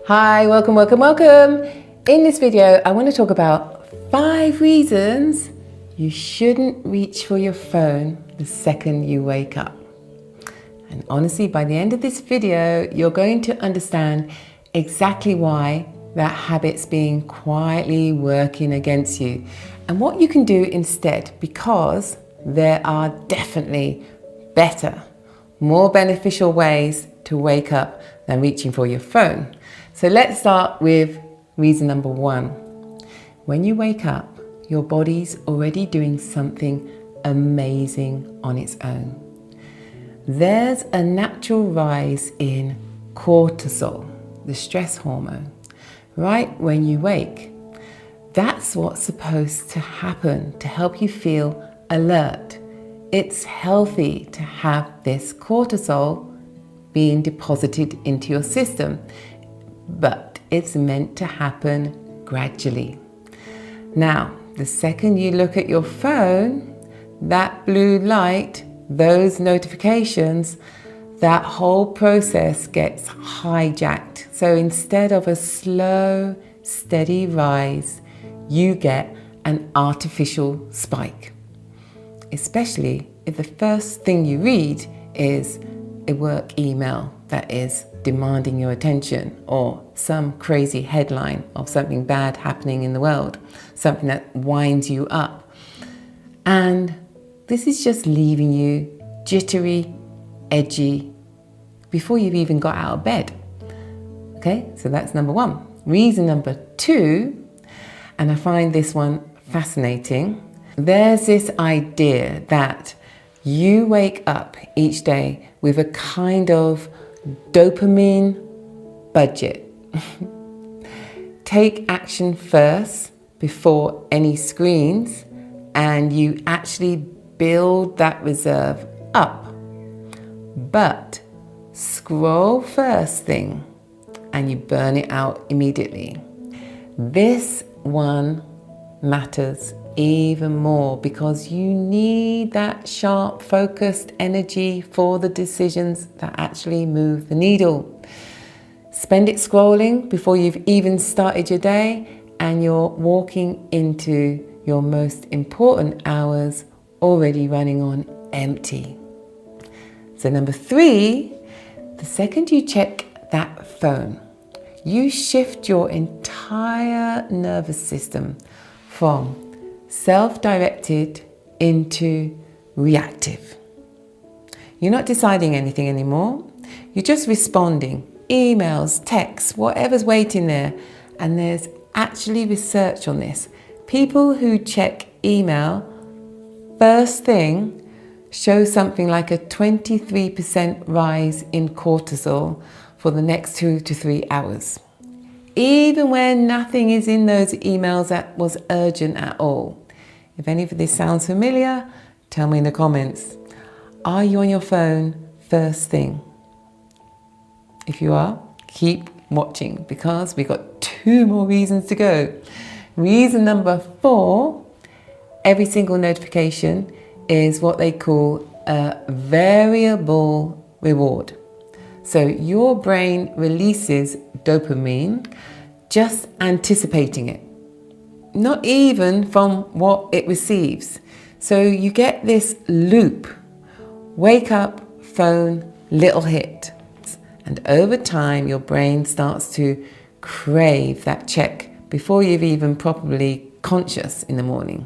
Hi, welcome. In this video, I want to talk about 5 reasons you shouldn't reach for your phone the second you wake up. And honestly, by the end of this video, you're going to understand exactly why that habit's been quietly working against you and what you can do instead, because there are definitely better, more beneficial ways to wake up than reaching for your phone. So let's start with reason number 1. When you wake up, your body's already doing something amazing on its own. There's a natural rise in cortisol, the stress hormone, right when you wake. That's what's supposed to happen to help you feel alert. It's healthy to have this cortisol being deposited into your system, but it's meant to happen gradually. Now, the second you look at your phone, that blue light, those notifications, that whole process gets hijacked. So instead of a slow, steady rise, you get an artificial spike. Especially if the first thing you read is a work email that is demanding your attention, or some crazy headline of something bad happening in the world, something that winds you up. And this is just leaving you jittery, edgy, before you've even got out of bed. Okay, so that's number 1. Reason number 2, and I find this one fascinating. There's this idea that you wake up each day with a kind of dopamine budget. Take action first before any screens, and you actually build that reserve up. But scroll first thing and you burn it out immediately. This one matters even more because you need that sharp, focused energy for the decisions that actually move the needle. Spend it scrolling before you've even started your day, and you're walking into your most important hours already running on empty. So number 3, the second you check that phone, you shift your entire nervous system from self-directed into reactive. You're not deciding anything anymore. You're just responding. Emails, texts, whatever's waiting there. And there's actually research on this. People who check email first thing show something like a 23% rise in cortisol for the next 2 to 3 hours. Even when nothing is in those emails that was urgent at all. If any of this sounds familiar, tell me in the comments. Are you on your phone first thing? If you are, keep watching because we've got 2 more reasons to go. Reason number 4, every single notification is what they call a variable reward. So your brain releases dopamine just anticipating it, not even from what it receives. So you get this loop. Wake up, phone, little hit. And over time, your brain starts to crave that check before you've even properly conscious in the morning.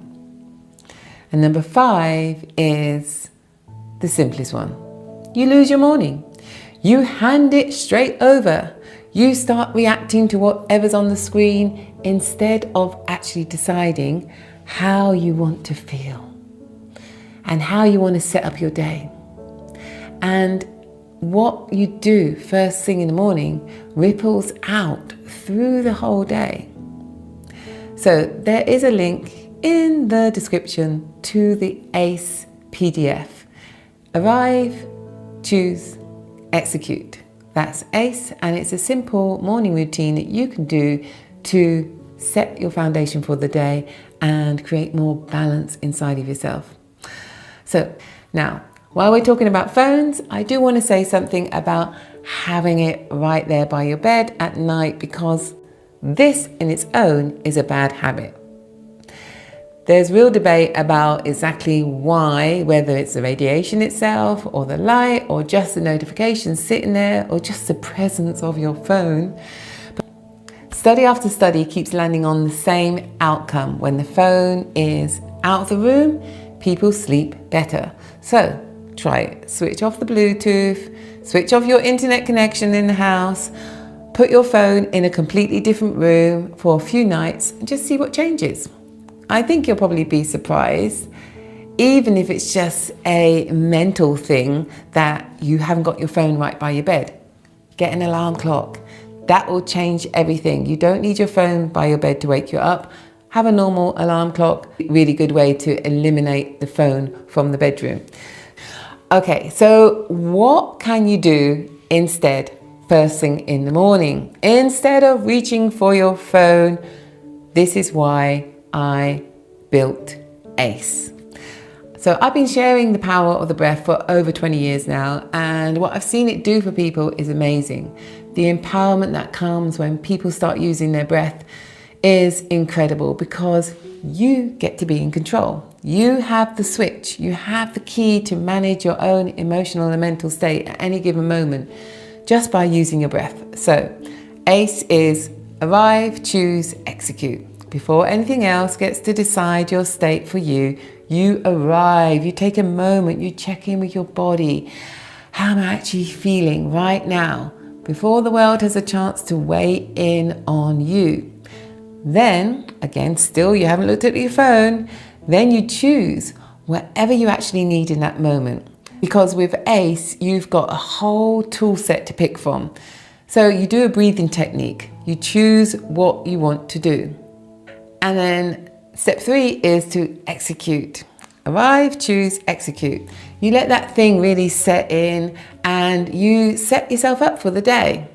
And number 5 is the simplest one. You lose your morning. You hand it straight over. You start reacting to whatever's on the screen instead of actually deciding how you want to feel and how you want to set up your day. And what you do first thing in the morning ripples out through the whole day. So there is a link in the description to the ACE PDF. Arrive, choose, execute. That's ACE, and it's a simple morning routine that you can do to set your foundation for the day and create more balance inside of yourself. So now, while we're talking about phones, I do want to say something about having it right there by your bed at night, because this in its own is a bad habit. There's real debate about exactly why, whether it's the radiation itself or the light or just the notifications sitting there or just the presence of your phone. But study after study keeps landing on the same outcome. When the phone is out of the room, people sleep better. So try it. Switch off the Bluetooth, switch off your internet connection in the house, put your phone in a completely different room for a few nights and just see what changes. I think you'll probably be surprised, even if it's just a mental thing that you haven't got your phone right by your bed. Get an alarm clock. That will change everything. You don't need your phone by your bed to wake you up. Have a normal alarm clock. Really good way to eliminate the phone from the bedroom. Okay, so what can you do instead first thing in the morning? Instead of reaching for your phone, this is why I built ACE. So I've been sharing the power of the breath for over 20 years now, and what I've seen it do for people is amazing. The empowerment that comes when people start using their breath is incredible, because you get to be in control. You have the switch, you have the key to manage your own emotional and mental state at any given moment just by using your breath. So ACE is arrive, choose, execute. Before anything else gets to decide your state for you, you arrive, you take a moment, you check in with your body. How am I actually feeling right now? Before the world has a chance to weigh in on you. Then, again, still you haven't looked at your phone, then you choose whatever you actually need in that moment. Because with ACE, you've got a whole tool set to pick from. So you do a breathing technique. You choose what you want to do. And then step 3 is to execute. Arrive, choose, execute. You let that thing really set in and you set yourself up for the day.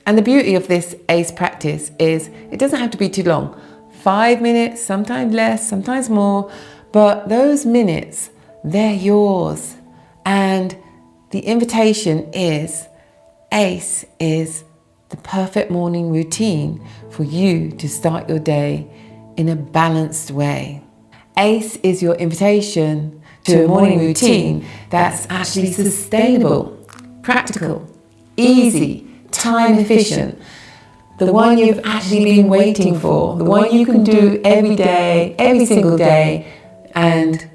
And the beauty of this ACE practice is it doesn't have to be too long. 5 minutes, sometimes less, sometimes more, but those minutes, they're yours. And the invitation is ACE is the perfect morning routine for you to start your day in a balanced way. ACE is your invitation to a morning routine that's actually sustainable, practical, easy, time efficient. The one you've actually been waiting for, the one you can do every day, every single day, and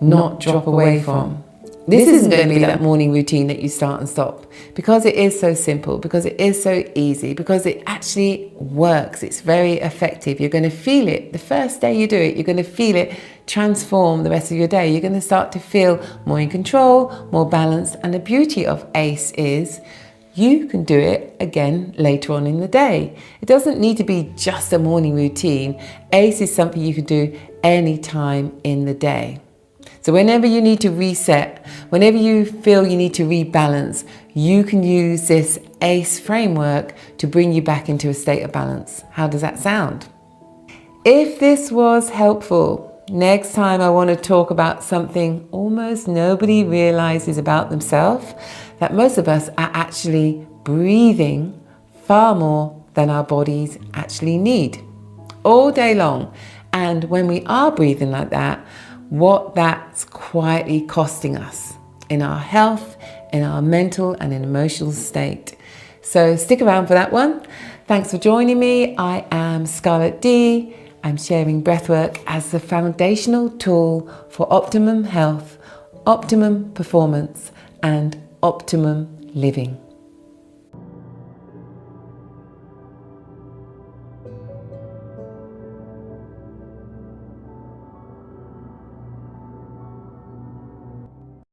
not drop away from. This isn't going to be that morning routine that you start and stop, because it is so simple, because it is so easy, because it actually works. It's very effective. You're going to feel it. The first day you do it, you're going to feel it transform the rest of your day. You're going to start to feel more in control, more balanced. And the beauty of ACE is you can do it again later on in the day. It doesn't need to be just a morning routine. ACE is something you can do any time in the day. So whenever you need to reset, whenever you feel you need to rebalance, you can use this ACE framework to bring you back into a state of balance. How does that sound? If this was helpful, next time I want to talk about something almost nobody realizes about themselves, that most of us are actually breathing far more than our bodies actually need all day long. And when we are breathing like that, what that's quietly costing us in our health, in our mental and emotional state. So stick around for that one. Thanks for joining me. I am Scarlett D. I'm sharing breathwork as the foundational tool for optimum health, optimum performance, and optimum living.